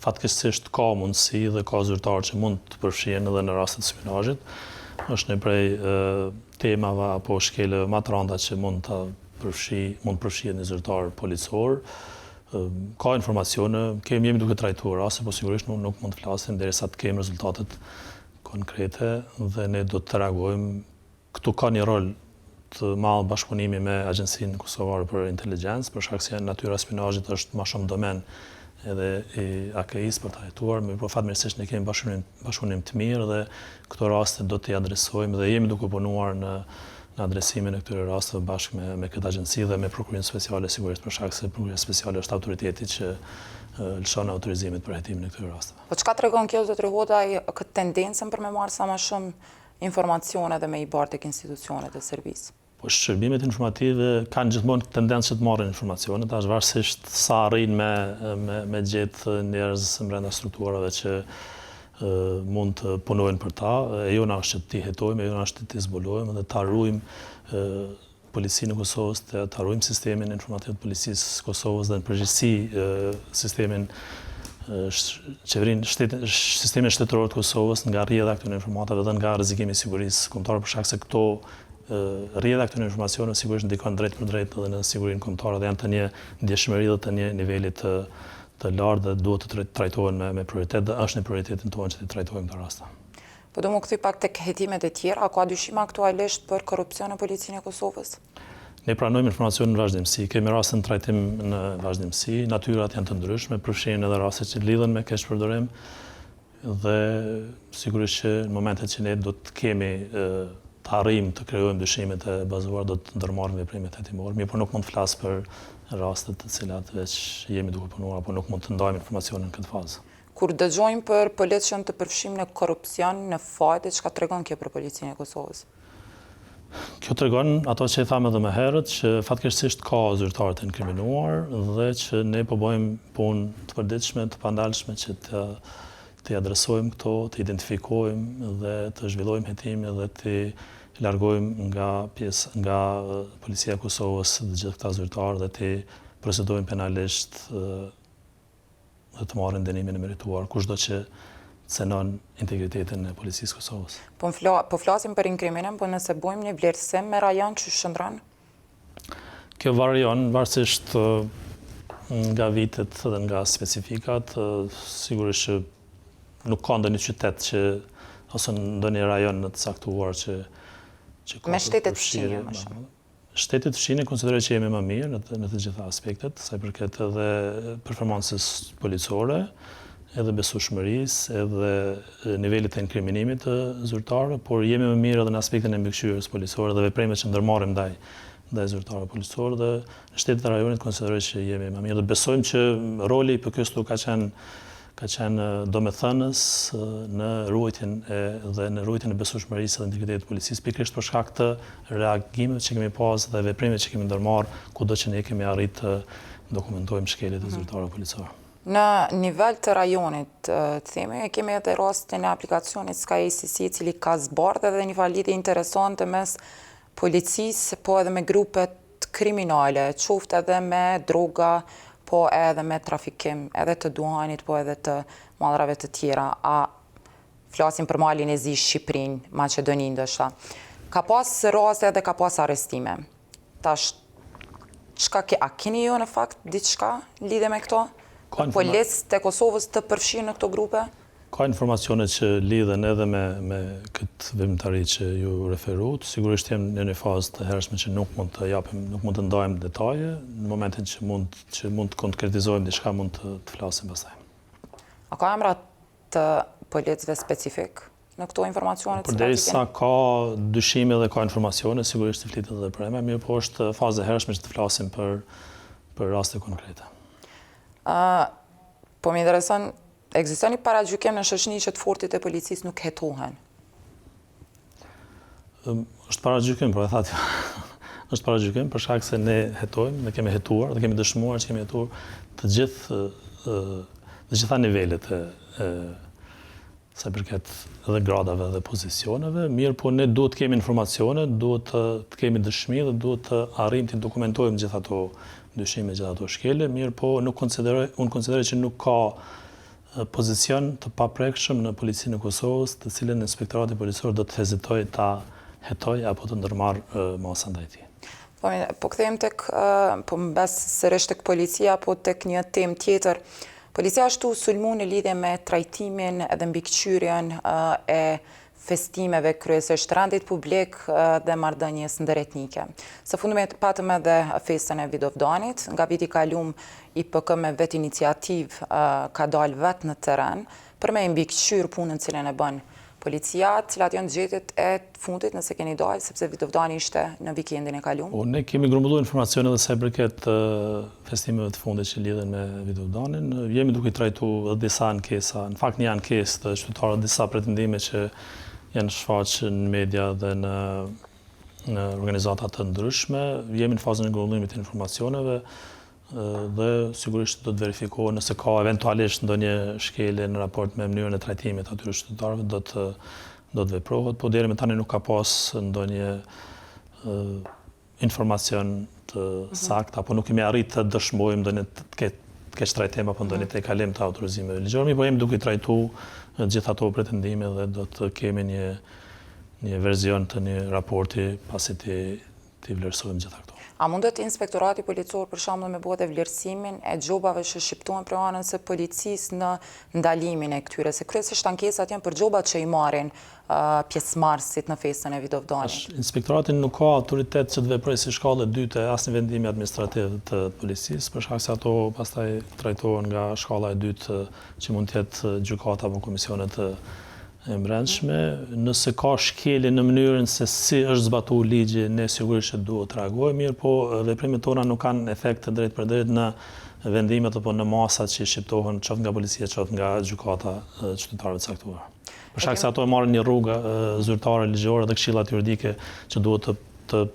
Fatkeqësisht ka mundësi dhe ka zyrtarë që mund të përfshihen edhe në rastet e spionazhit. Është një prej temave apo shkeleve më të rënda që mund përfshihet një zyrtar policor. Ka informacione, jemi duke trajtuar raste, po sigurisht nuk mund të flasim derisa të kemi rezultatet konkrete dhe ne do të reagojmë. Këtu ka një rol të madh bashkëpunimi me Agjencinë Kosovare për Inteligjencë, për shkak se natyra e spionazhit është më shumë domen edhe i AKI-s për të hetuar, por fatmirësisht ne kemi bashkëpunim të mirë dhe këto raste do t'i adresojmë dhe jemi duke punuar në adresimin e këtyre rasteve bashkë me këtë agjenci dhe me Prokurinë Speciale sigurisht, për shkak se Prokuria Speciale është autoriteti që lëshon autorizimet për hetimin e këtyre rasteve. Po çka tregon kjo, zotri Hodaj, këtë tendencën për me marrë sa më shumë informacione dhe me i barë tek institucionet e Serbisë? Po shërbimet informative kanë gjithmonë tendencë që të marrin informacione, tash varësisht sa arrin me gjetë njerëz brenda strukturave që mund të punojnë për ta. E jona është që t'i hetojmë, e jona është që t'i zbulojmë dhe ta ruajmë policinë e Kosovës, ta ruajmë sistemin informativ të policisë së Kosovës dhe në përgjithësi sistemin sistemin shtetëror të Kosovës nga rrjedha këtyre informatave dhe nga rrezikimi i sigurisë kombëtare, për shkak se këto rrjedha këtyre informacioneve sigurisht ndikojnë drejt për drejt edhe në sigurinë kombëtare dhe janë të një ndjeshmëri dhe të një niveli të lartë dhe duhet të trajtohen me prioritet dhe është një prioritetin tonë që të trajtojmë këto raste. Po do më kthy pak tek hetimet e tjera, ka dyshime aktualisht për korrupsion në policinë e Kosovës? Ne pranojmë informacionin në vazhdimsi, kemi raste në trajtim në vazhdimsi, natyrat janë të ndryshme, përfshihen edhe raste që lidhen me keq përdorim dhe sigurisht që në momentet që ne do të kemi të arrijmë të krijojmë dyshimet e bazuara, do të ndërmarrim veprimet hetimore, mirë, por nuk mund të flas për rastet të cilat veç jemi duke punuar apo nuk mund të ndajmë informacionin në këtë fazë. Kur dëgjojmë për politë që në të përfshim në korupcion, në fajte, çka tregon kjo për policinë e Kosovës? Kjo tregon ato që i thamë edhe më herët, që fatkeqësisht ka zyrtarë të inkriminuar dhe që ne po bëjmë punë të përditshme, të pandalshme që të adresojmë këto, të identifikojmë dhe të zhvillojmë hetime dhe të largojmë nga policia e Kosovës dhe gjithë këta zyrtarë dhe të procedojmë penalisht dhe të marrin dënimin e merituar kushdo që cënon integritetin e policisë Kosovës. Po flasim për inkriminin, po nëse bojmë një vlerësim me rajon që shëndron? Kjo varion, varësisht nga vitet dhe nga specifikat, sigurisht që nuk ka ndonjë qytet që ose ndonjë rajon në të caktuar që ka me shtetet fshine, më shumë. Shtetet fshine konsideroj që jemi më mirë në të gjitha aspektet, sa i përket edhe performancës policore, edhe besueshmërisë, edhe nivelit të inkriminimit të zyrtarëve, por jemi më mirë edhe në aspektin e mbikëqyrjes policore dhe veprimet që ndërmarrim ndaj zyrtarëve policorë dhe në shtetet e rajonit konsideroj që jemi më mirë dhe besojmë që roli për këstu ka qenë domethënës në ruajtjen e besueshmërisë dhe integritetit të policisë, pikërisht për shkak të reagimeve që kemi pas dhe veprimeve që kemi ndërmarrë kudo që ne kemi arritë të dokumentojmë shkeljet e zyrtarëve policorë. Në nivel të rajonit, themi, kemi edhe rastin e aplikacionit SkyACC, i cili ka zbardhë edhe një lidhje interesante mes policisë, po edhe me grupet kriminale, qoftë edhe me droga, po edhe me trafikim, edhe të duhanit, po edhe të mallrave të tjera. A flasim për malin e zi Shqipërinë, Maqedoninë ndoshta. Ka pas raste dhe ka pas arrestime. Tash, a keni jo në fakt diçka lidhe me këto? Policë të Kosovës të përfshirë në këto grupe? Ka informacione që lidhen edhe me këtë veprimtari që ju referuat. Sigurisht jem në një fazë të hershme që nuk mund të japim, nuk mund të ndajmë detaje. Në momentin që mund të konkretizojmë diçka, mund të flasim pastaj. A ka emra të policëve specifik në këto informacione? Përderisa ka dyshime dhe ka informacione, sigurisht të flitet edhe për emra, mirë po është fazë e hershme që të flasim për raste konkrete. Po më intereson, ekziston një paragjykim në shoqëni që të fortit e policisë nuk hetohen? Është paragjykim, por e thatë. Është paragjykim për shkak se ne hetojmë, ne kemi hetuar dhe kemi dëshmuar që kemi hetuar të gjitha nivelet sa i përket edhe gradave dhe pozicioneve, mirë po ne duhet të kemi informacione, duhet të kemi dëshmi dhe duhet të arrijmë të dokumentojmë gjitha ato dyshime, gjitha ato shkelje, mirë po unë konsideroj që nuk ka pozicion të paprekshëm në policinë e Kosovës, të cilën inspektorati policor do të hezitoj ta hetoj apo të ndërmarrë masa ndaj tij. Po kthehemi po mbas sërish tek policia, po tek një temë tjetër. Policia ashtu sulmu në lidhje me trajtimin edhe mbikëqyrjen e festimeve kryesisht rendit publik dhe marrëdhënies ndëretnike. Së fundmi patëm edhe festën e Vidovdanit, nga viti kalum IPK me vetë iniciativ ka dalë vetë në teren për me mbikëqyr punën cilën e bën policia, cilat janë gjetjet e fundit nëse keni dalë, sepse Vidovdani ishte në vikendin e kalum. Ne kemi grumbulluar informacione edhe sa i përket festimeve të fundit që lidhen me Vidovdanin. Jemi duke trajtuar disa ankesa, në fakt një ankesë të qytetarëve, disa pretendime që janë shfaqë në media dhe në organizatat të ndryshme. Jemi në fazën e grumbullimit të informacioneve dhe sigurisht do të verifikohet nëse ka eventualisht ndonjë shkelje në raport me mënyrën e trajtimit atyre qytetarëve, do të veprohet, po deri më tani nuk ka pas ndonjë informacion të saktë apo nuk kemi arritë të dëshmojmë ndonjë të keq trajtim apo ndonjë tejkalim të autorizimeve ligjore, po jemi duke trajtuar gjitha ato pretendime dhe do të kemi një verzion të një raporti pasi të vlerësojmë gjitha këto. A mundet inspektorati policor për shembull me bëhet vlerësimin e xhobave që shqiptohen për anën se policisë në ndalimin e këtyre, se kryesisht ankesat janë për xhobat që i marrin pjesëmarrësit në festën e Vidovdanit. Inspektorati nuk ka autoritet që të veprojë si shkallë e dytë e asnjë vendimi administrativ të policisë, për shkak se ato pastaj trajtohen nga shkalla e dytë që mund të jetë gjykata apo komisionet e brendshme. Nëse ka shkelje në mënyrën se si është zbatuar ligji, ne sigurisht që duhet të reagojmë, mirë po veprimet tona nuk kanë efekt të drejtë për drejtë në vendimet apo në masat që shqiptohen qoftë nga policia, qoftë nga gjykata qytetarëve të caktuar. Për shkak se ato marrin një rrugë zyrtare ligjore dhe këshillat juridike që duhet të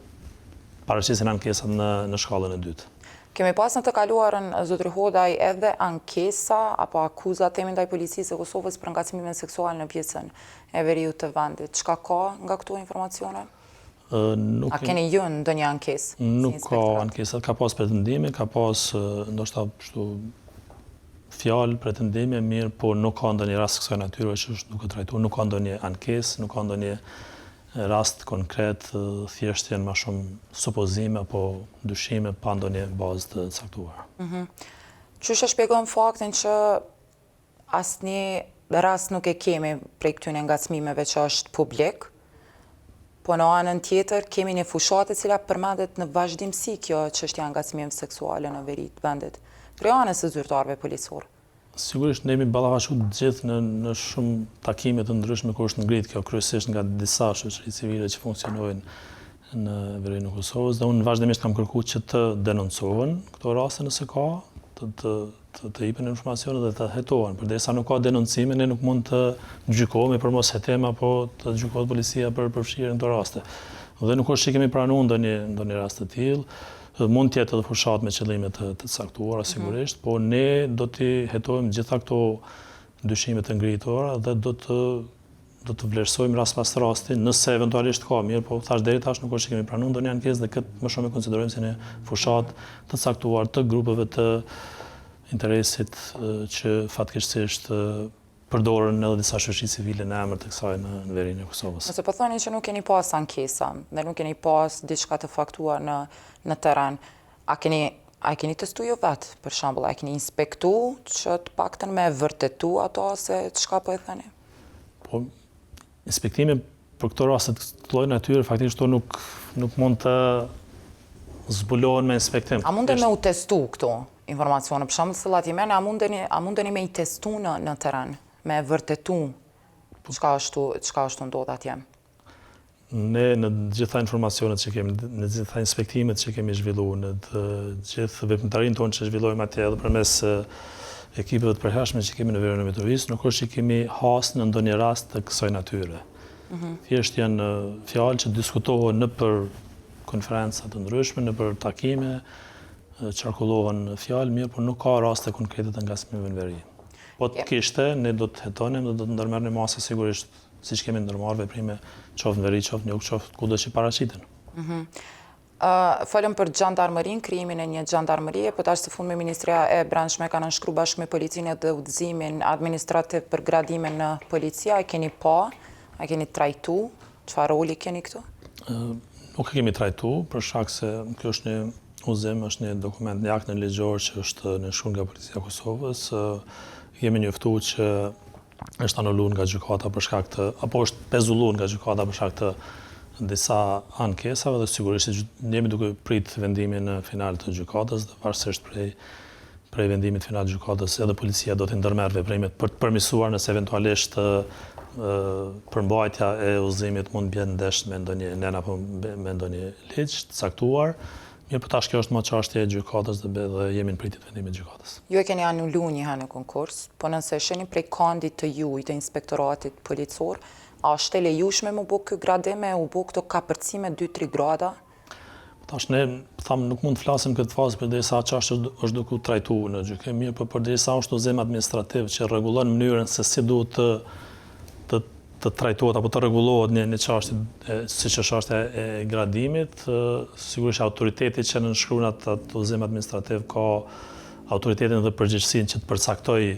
paraqesin ankesat në shkallën e dytë. Kemi pas në të kaluarën, zotri Hodaj, edhe ankesa apo akuza temin ndaj policisë e Kosovës për ngacmimin seksual në pjesën e veriut të vendit. Çka ka nga këto informacione? A keni ju ndonjë ankesë? Nuk ka ankesat, ka pas pretendime, ka pas ndoshta fjalë pretendime, mirë, po nuk ka ndonjë rast kësaj natyre që është duke trajtuar, nuk ka ndonjë ankesë, nuk ka ndonjë rast konkret, thjesht janë më shumë supozime apo dyshime pa ndonjë bazë të caktuar. Qysh e shpjegon faktin që asnjë rast nuk e kemi prej këtyre ngacmimeve që është publik, po në anën tjetër kemi një fushatë e cila përmendet në vazhdimsi kjo çështja e ngacmimeve seksuale në veri të vendit, prej anës së zyrtarëve policor. Sigurisht ne jemi ballafaqur të gjithë në shumë takime të ndryshme kur është ngrit kjo kryesisht nga disa shoqëri civile që funksionojnë në verinë e Kosovës dhe unë vazhdimisht kam kërkuar që të denoncohen këto raste nëse ka, të jepen informacione dhe të hetohen, përderisa nuk ka denoncime, ne nuk mund të gjykohemi për mos hetim apo të gjykohet policia për përfshirjen në këto raste. Dhe nuk është që kemi pranuar ndonjë rast të tillë. Mund tjetë edhe fushat me qëllime të caktuara, sigurisht, po ne do t'i hetojmë gjitha këto dyshime të ngritura dhe do të vlerësojmë rast pas rasti, nëse eventualisht ka mirë, po thash deri tash nuk është që kemi pranuar ndonjë ankesë dhe këtë më shumë e konsiderojmë si një fushat të caktuar të grupeve të interesit që fatkeqësisht përdorën edhe disa shoqëri civile në emër të kësaj në verinë e Kosovës. Nëse po thoni që nuk keni pas ankesa dhe nuk keni pas diçka të faktuar në terren, a keni testuar vetë, për shembull, a keni inspektu që të paktën me vërtetu ato se çka po e thani? Po, inspektimi për këto raste të lloj natyre faktikisht nuk mund të zbulohen me inspektim. A mundeni me u testu këto informacione, për shembull, sillat jemene, a mundeni me i testu në terren? Me vërtetu çka është ndodhur atje. Ne në gjitha informacionet që kemi, në gjitha inspektimet që kemi zhvilluar, në të gjithë veprimtarinë tonë që zhvillojmë atje edhe përmes ekipeve të përhershme që kemi në verinë e Metovisë, nuk është që kemi hasë në ndonjë rast të kësaj natyre. Thjesht janë fjalë që diskutohen nëpër konferenca të ndryshme, nëpër takime, qarkullohen fjalë mirë, por nuk ka raste konkrete të ngacmimeve në veri. Po të kishte, ne do të hetonim dhe do të ndërmerrnim masa sigurisht, siç kemi ndërmarrë veprime qoftë në veri, qoftë në jug, qoftë kudo që paraqiten. Folëm për xhandarmërinë, krijimin e një xhandarmërie, po tash së fundmi Ministria e Brendshme ka nënshkruar bashkë me policinë dhe udhëzimin administrativ për gradimin në policia. A keni a keni trajtu? Çfarë roli keni këtu? Nuk e kemi trajtu, për shkak se kjo është një udhëzim, është një dokument, një akt ligjor që është nënshkruar nga Policia e Kosovës. Jemi njoftuar që është anuluar nga gjykata për shkak të, apo është pezulluar nga gjykata për shkak të disa ankesave dhe sigurisht jemi duke prit vendimin final të gjykatës dhe varësisht prej vendimit final të gjykatës edhe policia do të ndërmerr veprimet për të përmirësuar nëse eventualisht përmbajtja e udhëzimit mund bjen ndesh me ndonjë nen apo me ndonjë ligj të caktuar. Mirë, po tash kjo është më çështje e gjykatës dhe jemi në pritje të vendimit të gjykatës. Ju e keni anuluar një herë në konkurs, po nëse sheni prej kandit të juaj të inspektoratit policor, a është e lejueshme me bë ky gradim, u bë këto kapërcime 2-3 grada? Tash ne tham nuk mund të flasim këtë fazë përderisa çështja është duke u trajtuar në gjykim, mirë, por përderisa është udhëzim administrativ që rregullon mënyrën se si duhet të trajtohet apo të rregullohet një çështje siç është çështja e gradimit, sigurisht autoriteti që nënshkruan atë udhëzim administrativ ka autoritetin dhe përgjegjësinë që të përcaktojë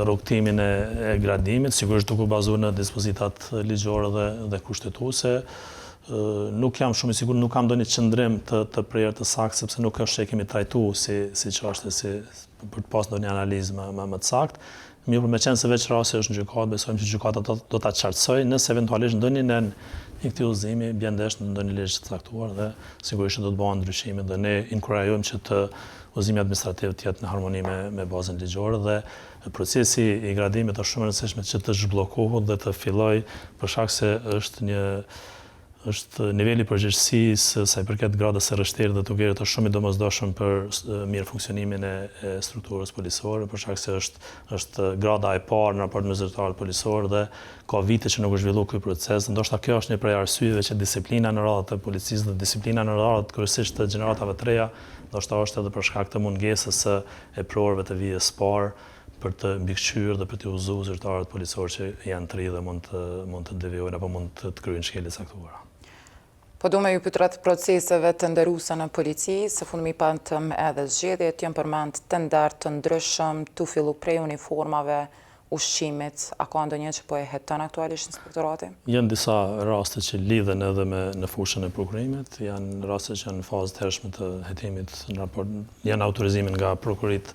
rrugtimin e gradimit, sigurisht duke u bazuar në dispozitat ligjore dhe kushtetuese. Nuk jam shumë i sigurt, nuk kam ndonjë qëndrim të prerë të saktë sepse nuk është që kemi trajtuar si çështje për të pas ndonjë analizë më të saktë. Mirë, me qenë se veç rasti është në gjykatë, besojmë që gjykata do ta qartësojë nëse eventualisht ndonjë nen i këtij udhëzimi bjen ndesh në ndonjë ligj të caktuar dhe sigurisht do të bëhen ndryshime dhe ne inkurajojmë që të udhëzimi administrativ të jetë në harmoni me bazën ligjore dhe procesi i gradimit është shumë e rëndësishme që të zhbllokohet dhe të fillojë për shkak se është një është niveli përgjegjësisë sa i përket gradës së rështerit dhe të vlerët është shumë i domosdoshëm për mirë funksionimin e strukturës policore, për shkak se është grada e parë në raport me zyrtarët policorë dhe ka vite që nuk është zhvilluar ky proces. Ndoshta kjo është një prej arsyeve që disiplina në radhat e policisë dhe disiplina në radhat kryesisht të gjeneratave të reja, ndoshta është edhe për shkak të mungesës së eprorëve të vijës parë për të mbikëqyrë dhe për të udhëzuar zyrtarët policorë që janë të ri dhe mund të devijojnë apo mund të kryejnë shkelje caktuara. Po du me ju pyet rreth proceseve të nderuara në polici, së fundmi patëm edhe zgjedhjet, janë përmend tender të ndryshëm, tu fillu prej uniformave, ushqimit, a ka ndonjë që po e heton aktualisht inspektorati? Janë disa raste që lidhen edhe në fushën e prokurimit, janë raste që janë në fazë të hershme të hetimit në raport, janë autorizimin nga prokurit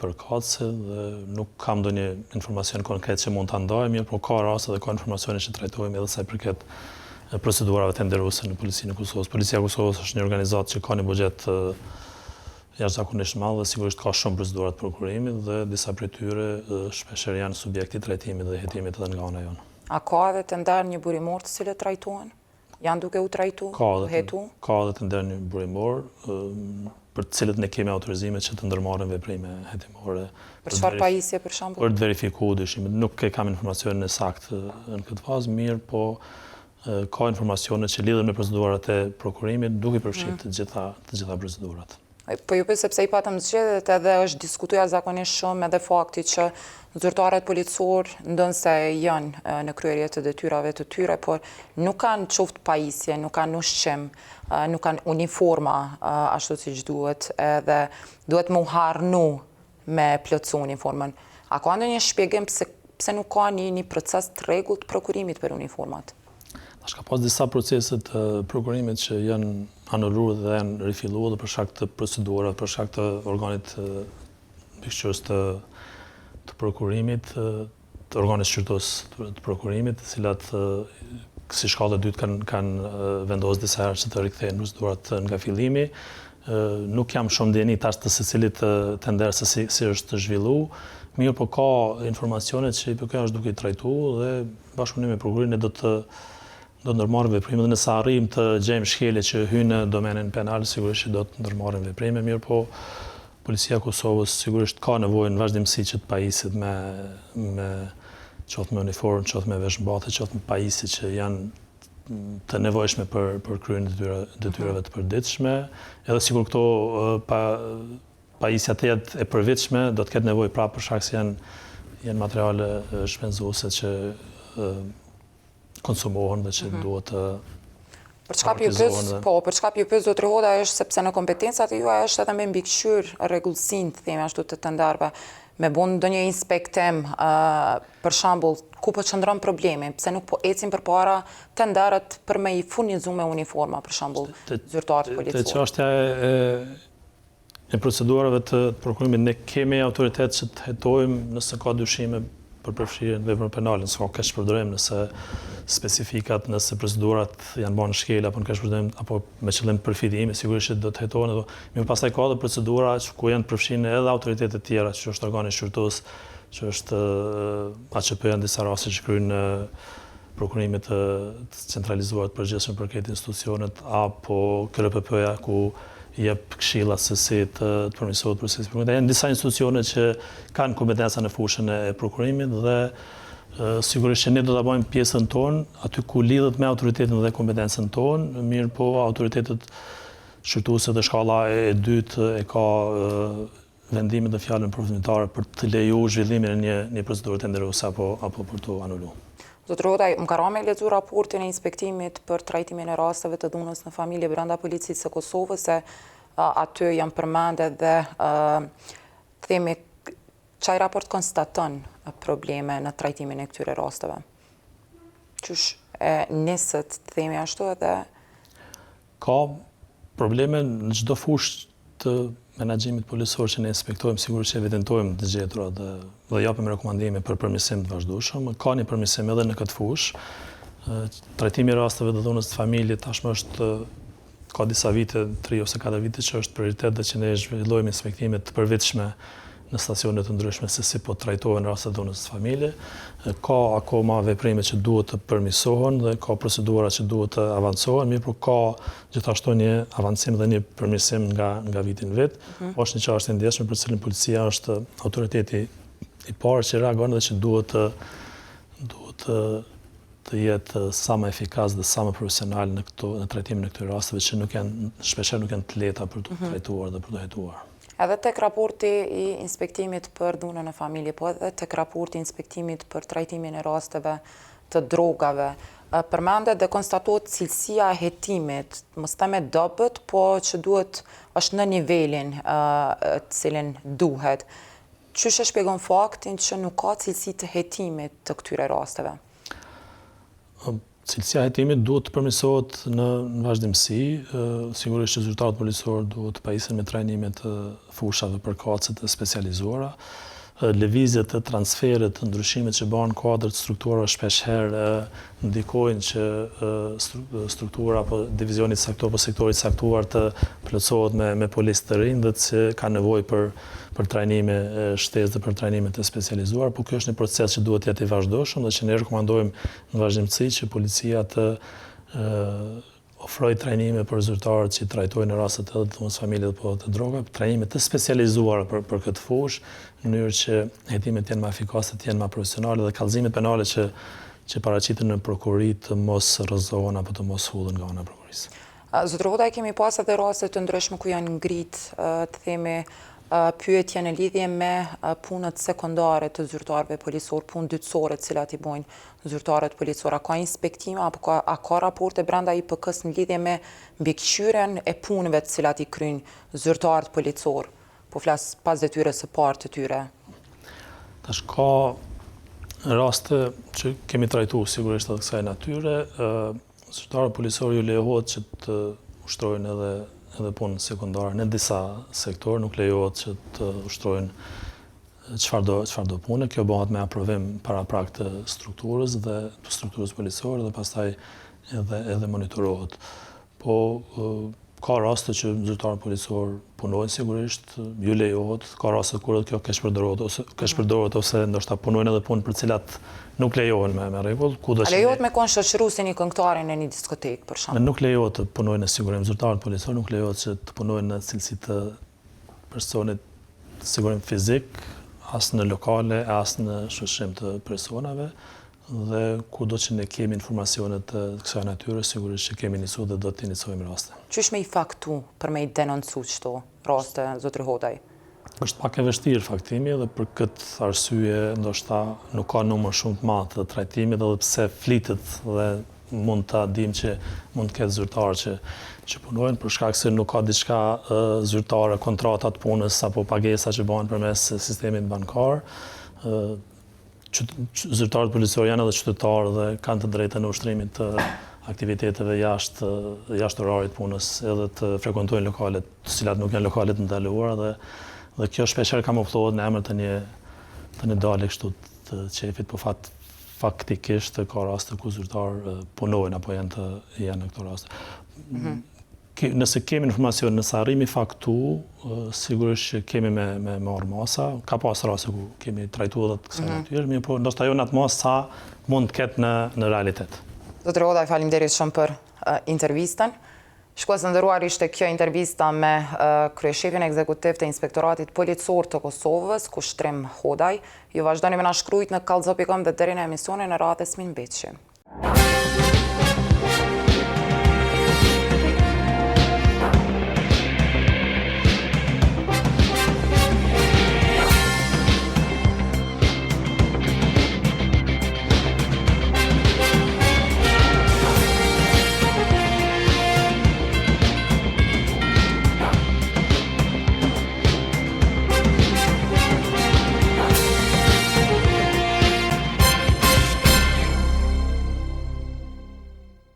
për kacë dhe nuk kam ndonjë informacion konkret që mund ta ndaj, mirë, po ka raste dhe ka informacione që trajtojmë edhe sa i përket procedurave të nderuese në Policinë e Kosovës. Policia e Kosovës është një organizatë që ka një buxhet jashtëzakonisht madh dhe sigurisht ka shumë procedura të prokurimit dhe disa prej tyre shpeshherë janë subjekti i trajtimit dhe hetimit edhe nga ana jonë. A ka edhe të ndarë një burimor të cilët trajtohen? Janë duke u trajtu, hetu? Ka edhe të ndarë një burimor për të cilët ne kemi autorizimet që të ndërmarrin veprime hetimore. Për çfarë pajisje për shembull? Për të verifikuar dyshimet. Nuk e kam informacionin e saktë në këtë fazë, mirë, po ka informacione që lidhen me procedurat e prokurimit, duke përfshirë të gjitha procedurat. Po ju pyet sepse i patëm zgjedhjet edhe është diskutuar zakonisht shumë edhe fakti që zyrtarët policor ndonse janë në kryerje të detyrave të tyre, por nuk kanë qoftë pajisje, nuk kanë ushqim, nuk kanë uniforma ashtu siç duhet, edhe duhet mu harnu me plotësu uniformën. A ka ndonjë shpjegim pse nuk ka një proces të rregullt të prokurimit për uniformat? Ka pas disa procese të prokurimit që janë anuluar dhe janë rifilluar dhe për shkak të procedurave, për shkak të organit mbikëqyrës të prokurimit, të organit shqyrtës të prokurimit, të cilat si shkallë e dytë kanë vendosur disa herë që të rikthehen procedurat nga fillimi. Nuk jam shumë ndjeni tash të secilit tender se si është zhvilluar, mirë, po ka informacione që i përket është duke i trajtuar dhe bashkëpunim me prokurimin do të ndërmarrim veprime dhe nëse arrijmë të gjejmë shkelje që hyjnë në domenin penal, sigurisht që do të ndërmarrim veprime, mirë, po Policia e Kosovës sigurisht ka nevojë në vazhdimsi që të pajisit me qoftë me uniformë, qoftë me veshmbathje, qoftë me pajisje që janë të nevojshme për kryen detyrave të përditshme, edhe sikur këto pajisja të jetë e përvitshme, do të ketë nevojë prapë për shkak se janë materiale shpenzuese që konsumohen dhe që duhet të për çka ju pyet zotri Hoda është sepse në kompetencat e juaja është edhe me mbikëqyrë rregullsinë, themi ashtu, të tenderëve, me bën ndonjë inspektim, për shembull, ku po çndron problemi, pse nuk po ecin përpara tenderët për me i furnizuar me uniforma, për shembull, zyrtarët policorë. Te çështja e procedurave të prokurimit, ne kemi autoritet që të hetojmë nëse ka dyshime për përfshirjen në veprën penale, nëse ka keq përdorim, nëse specifikat, nëse procedurat janë bërë në shkel apo në keq përdorim apo me qëllim përfitimi, sigurisht që do të hetohen ato. Mirë, pastaj ka edhe procedura ku janë të përfshirë edhe autoritetet të tjera, që është organi shqyrtës, që është ACP në disa raste që kryejnë prokurimit të centralizuar të përgjithshëm për këtë institucionet apo KLPP-ja ku jep këshilla se si të përmirësohet procesi i prokurimit. Janë disa institucione që kanë kompetenca në fushën e prokurimit dhe sigurisht që ne do ta bëjmë pjesën tonë aty ku lidhet me autoritetin dhe kompetencën tonë, mirë, po autoritetet shqyrtuese dhe shkalla e dytë e ka vendimin dhe fjalën përfundimtare për të lejuar zhvillimin e një procedure tenderuese apo për të anuluar. Zotri Hodaj, më ka rënë me lexuar raportin e inspektimit për trajtimin e rasteve të dhunës në familje brenda Policisë së Kosovës, se aty janë përmendur edhe themi çaj raport konstaton probleme në trajtimin e këtyre rasteve. Qysh e nisët, themi ashtu, edhe ka probleme në çdo fushë të menaxhimit policor që ne inspektojmë, sigurisht që evidentojmë të gjetura dhe japim rekomandime për përmirësim të vazhdueshëm. Ka një përmirësim edhe në këtë fushë. Trajtimi i rasteve të dhunës të familje tashmë është ka disa vite, 3 ose 4 vite që është prioritet dhe që ne zhvillojmë inspektime të përvitshme në stacione të ndryshme se si po trajtohen rastet dhunës së familje. Ka akoma veprime që duhet të përmirësohen dhe ka procedura që duhet të avancohen, mirë por ka gjithashtu një avancim dhe një përmirësim nga viti në vit. Është një çështje e ndjeshme për cilën policia është autoriteti i parë që reagon dhe që duhet të jetë sa më efikas dhe sa më profesional në trajtimin e këtyre rasteve që shpeshherë nuk janë të lehta për të trajtuar dhe për të hetuar. Edhe tek raporti i inspektimit për dhunën e familje, po edhe tek raporti i inspektimit për trajtimin e rasteve të drogave, përmendet dhe konstatohet cilësia e hetimit, mos them dobët, po që është në nivelin cilin duhet. Qysh e shpjegon faktin që nuk ka cilësi të hetimit të këtyre rasteve? Cilësia e hetimit duhet të përmirësohet në vazhdimsi. Sigurisht që zyrtarët policorë duhet të pajisen me trajnime të fushave përkatëse të specializuara. Lëvizjet e transferit të ndryshimet që bëhen kuadër të strukturave shpeshherë ndikojnë që struktura apo divizioni caktuar apo sektori caktuar të plotësohet me policë të rinj dhe që ka nevojë për trajnime shtesë dhe për trajnime të specializuara, por ky është një proces që duhet të jetë i vazhdueshëm dhe që ne rekomandojmë në vazhdimsi që policia të ofroj trajnime për zyrtarët që trajtojnë në rastet edhe të dhunës familje apo të drogave, trajnime të specializuara për këtë fushë, në mënyrë që hetimet të jenë më efikase, të jenë më profesionale dhe kallëzimet penale që paraqiten në prokurori të mos rrëzohen apo të mos hudhen nga ana e prokurisë. Zotër Hodaj, kemi pas edhe raste të ndryshme ku janë ngrit, të themi, pyetje në lidhje me punët sekondare të zyrtarëve policor, punë dytësore të cilat i bojnë zyrtarët policor. A ka inspektima apo a ka raporte brenda IPK-s në lidhje me mbikëqyrjen e punëve të cilat i kryjnë zyrtarët policor? Po flas pas detyrës së parë të tyre. Tash ka raste që kemi trajtuar sigurisht edhe kësaj natyre. Zyrtarët policor ju lejohet që të ushtrojnë edhe punën sekondare në disa sektorë, nuk lejohet që të ushtrojnë çfarëdo pune. Kjo bëhet me aprovim paraprak të strukturës policore dhe pastaj edhe monitorohet. Po ka raste që zyrtarët policor punojnë sigurisht, ju lejohet, ka raste kur kjo keq përdorohet ose ndoshta punojnë edhe punë për cilat nuk lejohen me rregull. A lejohet me kon shoqëru si një këngëtare në një diskotekë për shembull? Nuk lejohet të punojnë në sigurim, zyrtarët policor nuk lejohet që të punojnë në cilësi të personit të sigurim fizik, as në lokale, as në shoqërim të personave. Dhe kudo që ne kemi informacionet të kësaj natyre, sigurisht që kemi nisu dhe do të inicojmë raste. Qysh me i faktu për me i denoncu qëto raste, zotër Hodaj? Është pak e vështirë faktimi dhe për këtë arsye ndoshta nuk ka numër shumë të madh të trajtimit edhe pse flitet dhe mund ta dim që mund të ketë zyrtarë që punojnë për shkak se nuk ka diçka zyrtare, kontrata të punës apo pagesa që bëhen përmes sistemit bankar. Zyrtarët policor janë edhe qytetarë dhe kanë të drejtën në ushtrimin të aktiviteteve jashtë orarit punës, edhe të frekuentojnë lokalet, të cilat nuk janë lokalet ndaluara dhe kjo shpeshherë kamuflohet në emër të një dalë kështu të qefit, po faktikisht ka raste ku zyrtarë punojnë apo janë në këto raste. Nëse kemi informacion, nëse arrimi faktu, sigurisht që kemi me marrë masa. Ka pas raste ku kemi trajtuar edhe të kësaj natyre, por ndoshta jo në atë masë sa mund të ketë në realitet. Zotër Hodaj, faleminderit shumë për intervistën. Shikues të nderuar, ishte kjo intervista me kryeshefin ekzekutiv të Inspektoratit Policor të Kosovës, Kushtrim Hodaj. Ju vazhdoni me na shkruajt në kallzo.com dhe deri në emisionin e radhës Minbeqi.